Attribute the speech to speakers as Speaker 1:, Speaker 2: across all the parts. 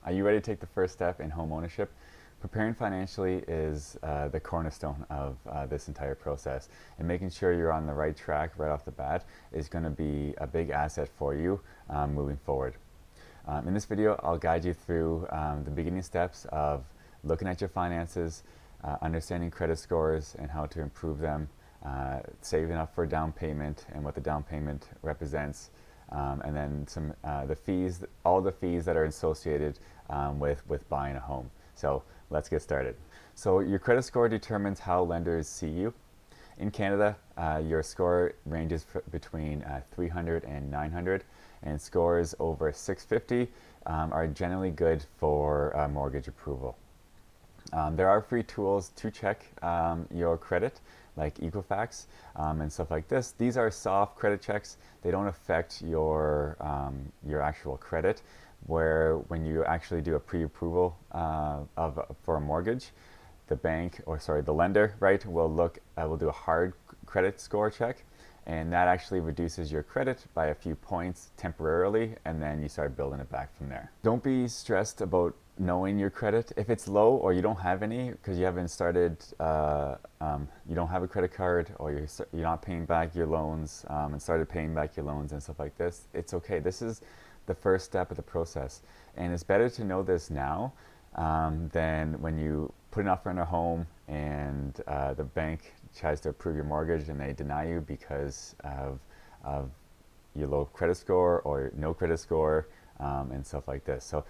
Speaker 1: Are you ready to take the first step in home ownership? Preparing financially is the cornerstone of this entire process, and making sure you're on the right track right off the bat is going to be a big asset for you moving forward. In this video, I'll guide you through the beginning steps of looking at your finances, understanding credit scores and how to improve them, saving up for a down payment and what the down payment represents, and then the fees, all the fees that are associated with buying a home. So let's get started. So your credit score determines how lenders see you. In Canada, your score ranges between 300 and 900, and scores over 650 are generally good for mortgage approval. There are free tools to check your credit, like Equifax and stuff like this. These are soft credit checks. They don't affect your actual credit. When you actually do a pre-approval for a mortgage, the lender, right, will do a hard credit score check, and that actually reduces your credit by a few points temporarily, and then you start building it back from there. Don't be stressed about knowing your credit. If it's low or you don't have any because you haven't started, you don't have a credit card, or you're not paying back your loans and started paying back your loans and stuff like this, it's okay. This is the first step of the process, and it's better to know this now than when you put an offer on a home and the bank tries to approve your mortgage and they deny you because of your low credit score or no credit score and stuff like this. So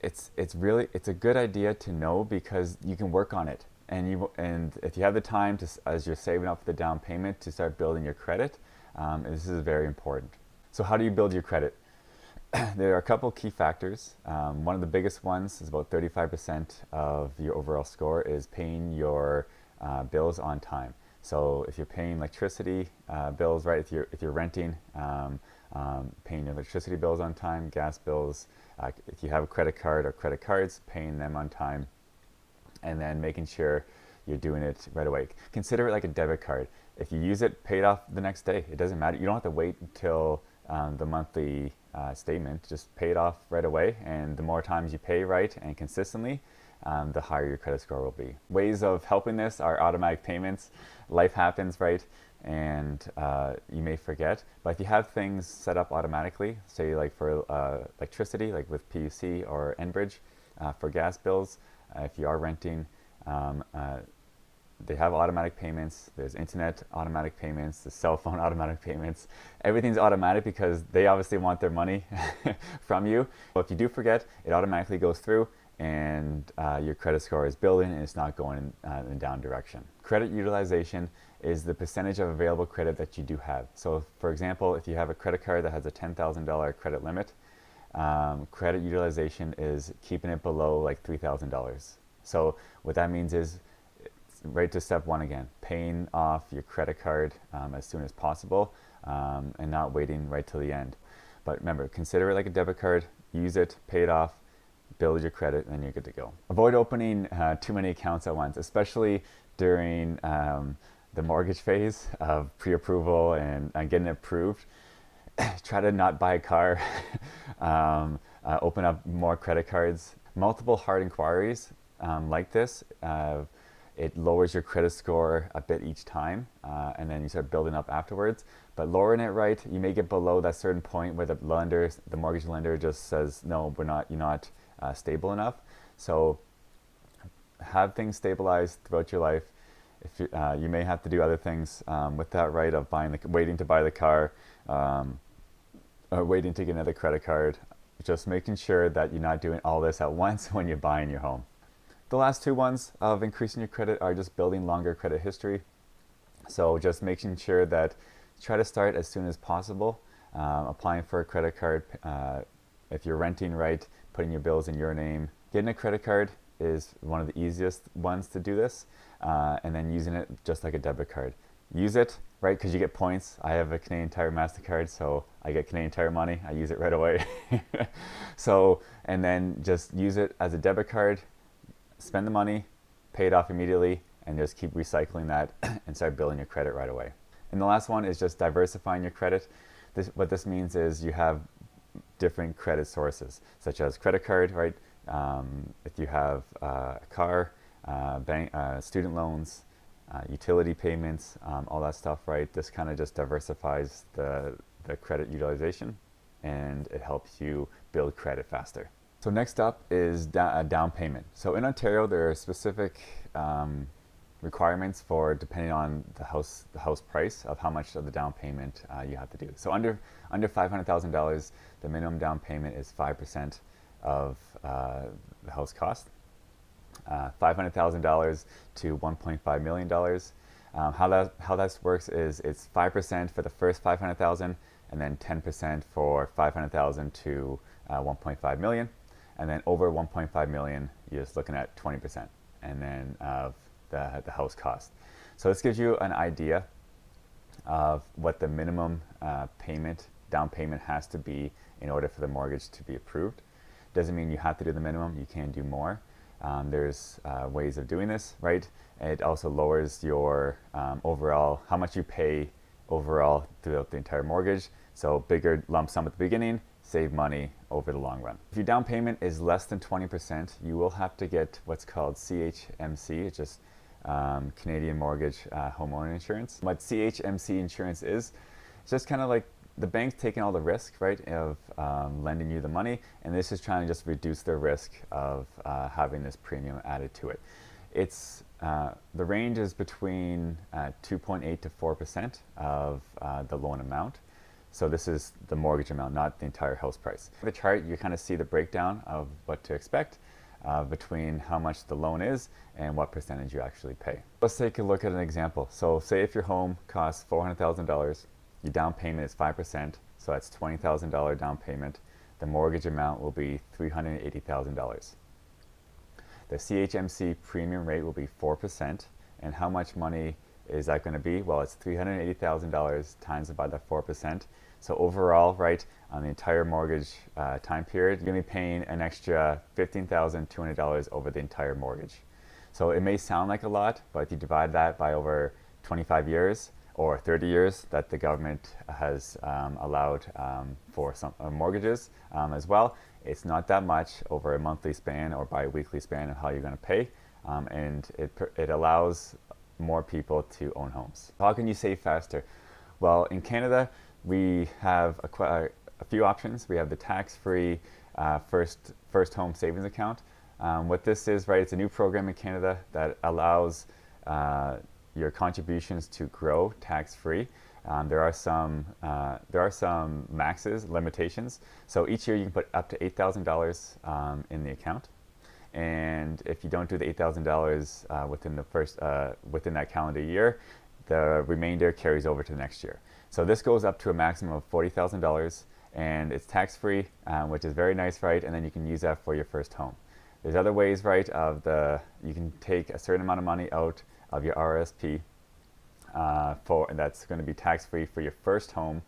Speaker 1: it's a good idea to know, because you can work on it, and if you have the time as you're saving up for the down payment, to start building your credit, this is very important. So how do you build your credit? There are a couple key factors. One of the biggest ones is about 35% of your overall score is paying your bills on time. So if you're paying electricity bills, right? If you're renting, paying your electricity bills on time, gas bills. If you have a credit card or credit cards, paying them on time, and then making sure you're doing it right away. Consider it like a debit card. If you use it, pay it off the next day. It doesn't matter. You don't have to wait until the monthly statement. Just pay it off right away, and the more times you pay right and consistently, the higher your credit score will be. Ways of helping this are automatic payments. Life happens, right? And you may forget, but if you have things set up automatically, say like for electricity, like with PUC or Enbridge, for gas bills, if you are renting, they have automatic payments. There's internet automatic payments, the cell phone automatic payments. Everything's automatic because they obviously want their money from you. But if you do forget, it automatically goes through, and your credit score is building and it's not going in the down direction. Credit utilization is the percentage of available credit that you do have. So for example, if you have a credit card that has a $10,000 credit limit, credit utilization is keeping it below like $3,000. So what that means is, right to step one again, paying off your credit card as soon as possible, and not waiting right till the end. But remember, consider it like a debit card. Use it, pay it off, build your credit, and then you're good to go. Avoid opening too many accounts at once, especially during the mortgage phase of pre-approval and getting it approved. Try to not buy a car. Open up more credit cards. Multiple hard inquiries like this, it lowers your credit score a bit each time, and then you start building up afterwards. But lowering it right, you may get below that certain point where the mortgage lender just says, no, you're not stable enough. So have things stabilized throughout your life. If you may have to do other things with that right of waiting to buy the car, or waiting to get another credit card. Just making sure that you're not doing all this at once when you're buying your home. The last two ones of increasing your credit are just building longer credit history. So just making sure that try to start as soon as possible. Applying for a credit card. If you're renting, right, putting your bills in your name. Getting a credit card is one of the easiest ones to do this, and then using it just like a debit card. Use it, right, because you get points. I have a Canadian Tire MasterCard, so I get Canadian Tire money. I use it right away. So, and then just use it as a debit card, spend the money, pay it off immediately, and just keep recycling that and start building your credit right away. And the last one is just diversifying your credit. What this means is you have different credit sources, such as credit card, right? If you have a car, bank, student loans, utility payments, all that stuff, right? This kind of just diversifies the credit utilization, and it helps you build credit faster. So next up is down payment. So in Ontario, there are specific requirements for depending on the house price of how much of the down payment you have to do. So under $500,000, the minimum down payment is 5% of the house cost. $500,000 to $1.5 million. How that works is it's 5% for the first 500,000, and then 10% for 500,000 to 1.5 million, and then over 1.5 million, you're just looking at 20%, and then of the house cost. So this gives you an idea of what the minimum down payment has to be in order for the mortgage to be approved. Doesn't mean you have to do the minimum, you can do more. There's ways of doing this, right? It also lowers your overall, how much you pay overall throughout the entire mortgage. So bigger lump sum at the beginning, save money over the long run. If your down payment is less than 20%, you will have to get what's called CMHC, it's just Canadian Mortgage Homeowner Insurance. What CMHC insurance is, it's just kind of like the bank's taking all the risk, right, of lending you the money, and this is trying to just reduce the risk of having this premium added to it. It's the range is between 2.8 to 4% of the loan amount. So this is the mortgage amount, not the entire house price. The chart, you kind of see the breakdown of what to expect between how much the loan is and what percentage you actually pay. Let's take a look at an example. So say if your home costs $400,000, your down payment is 5%, so that's $20,000 down payment. The mortgage amount will be $380,000. The CMHC premium rate will be 4%, and how much money is that going to be? Well, it's $380,000 times by the 4%. So overall, right, on the entire mortgage time period, you're going to be paying an extra $15,200 over the entire mortgage. So it may sound like a lot, but if you divide that by over 25 years or 30 years that the government has allowed for some mortgages as well, it's not that much over a monthly span or bi-weekly span of how you're going to pay, and it allows more people to own homes. How can you save faster? Well, in Canada, we have a few options. We have the tax-free first home savings account. What this is, right, it's a new program in Canada that allows your contributions to grow tax-free. There are some limitations. So each year you can put up to $8,000 in the account. And if you don't do the $8,000 within that calendar year, the remainder carries over to the next year. So this goes up to a maximum of $40,000, and it's tax-free, which is very nice, right? And then you can use that for your first home. There's other ways, right? You can take a certain amount of money out of your RSP, and that's going to be tax-free for your first home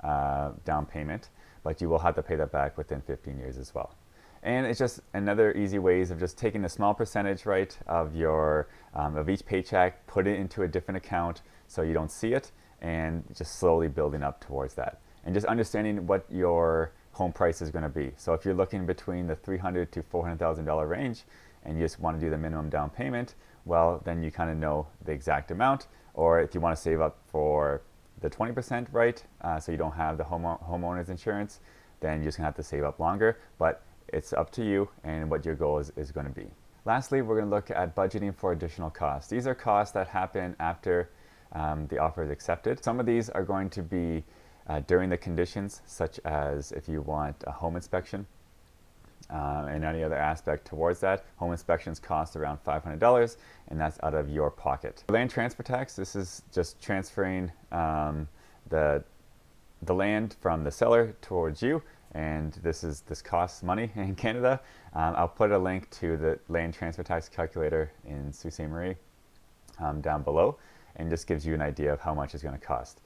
Speaker 1: down payment, but you will have to pay that back within 15 years as well. And it's just another easy ways of just taking a small percentage, right, of your of each paycheck, put it into a different account so you don't see it, and just slowly building up towards that. And just understanding what your home price is going to be. So if you're looking between the $300,000 to $400,000 range, and you just want to do the minimum down payment, well, then you kind of know the exact amount. Or if you want to save up for the 20%, right, so you don't have the homeowner's insurance, then you're just going to have to save up longer. But it's up to you and what your goal is going to be. Lastly, we're going to look at budgeting for additional costs. These are costs that happen after the offer is accepted. Some of these are going to be during the conditions, such as if you want a home inspection and any other aspect towards that. Home inspections cost around $500, and that's out of your pocket. Land transfer tax, this is just transferring the land from the seller towards you, and this costs money in Canada. I'll put a link to the land transfer tax calculator in Sault Ste. Marie down below, and just gives you an idea of how much it's going to cost.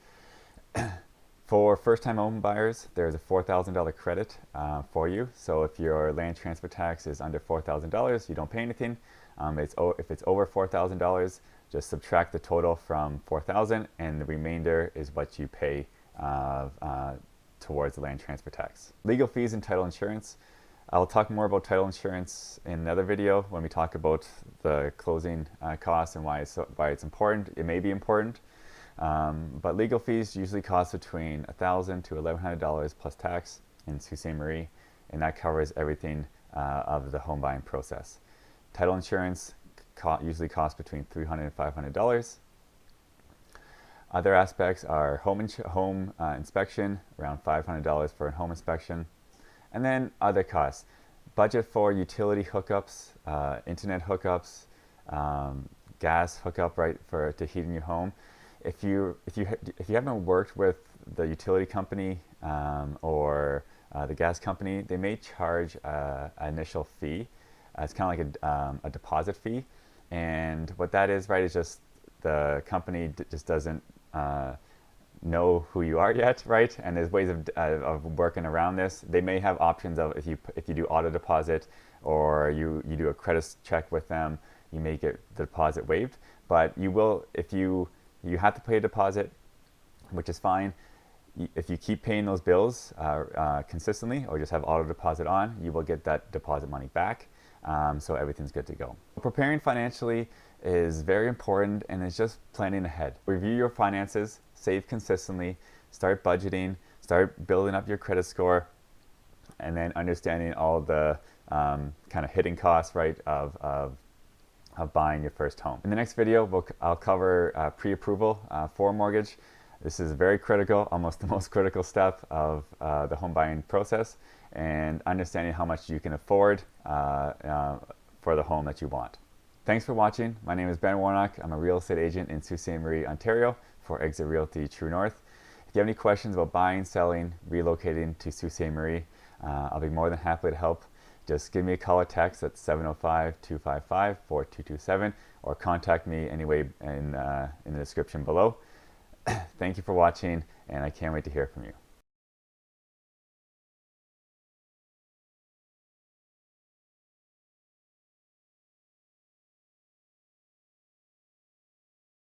Speaker 1: For first-time home buyers, there's a $4,000 credit for you. So if your land transfer tax is under $4,000, you don't pay anything. If it's over $4,000, just subtract the total from $4,000, and the remainder is what you pay towards the land transfer tax. Legal fees and title insurance. I'll talk more about title insurance in another video when we talk about the closing costs and why it's important. It may be important, but legal fees usually cost between $1,000 to $1,100 plus tax in Sault Ste. Marie, and that covers everything of the home buying process. Title insurance usually costs between $300 and $500. Other aspects are home inspection, around $500 for a home inspection. And then other costs. Budget for utility hookups, internet hookups, gas hookup, right, to heat in your home. If you haven't worked with the utility company or the gas company, they may charge an initial fee. It's kind of like a deposit fee. And what that is, right, is just the company just doesn't know who you are yet, right? And there's ways of working around this. They may have options of if you do auto deposit or you do a credit check with them, you may get the deposit waived. But you will, if you have to pay a deposit, which is fine. If you keep paying those bills consistently or just have auto deposit on, you will get that deposit money back. So everything's good to go. Preparing financially is very important, and it's just planning ahead. Review your finances, save consistently, start budgeting, start building up your credit score, and then understanding all the kind of hidden costs, right, of buying your first home. In the next video, I'll cover pre-approval for a mortgage. This is very critical, almost the most critical step of the home buying process, and understanding how much you can afford for the home that you want. Thanks for watching. My name is Ben Warnock. I'm a real estate agent in Sault Ste. Marie, Ontario for Exit Realty True North. If you have any questions about buying, selling, relocating to Sault Ste. Marie, I'll be more than happy to help. Just give me a call or text at 705-255-4227 or contact me anyway in the description below. Thank you for watching, and I can't wait to hear from you.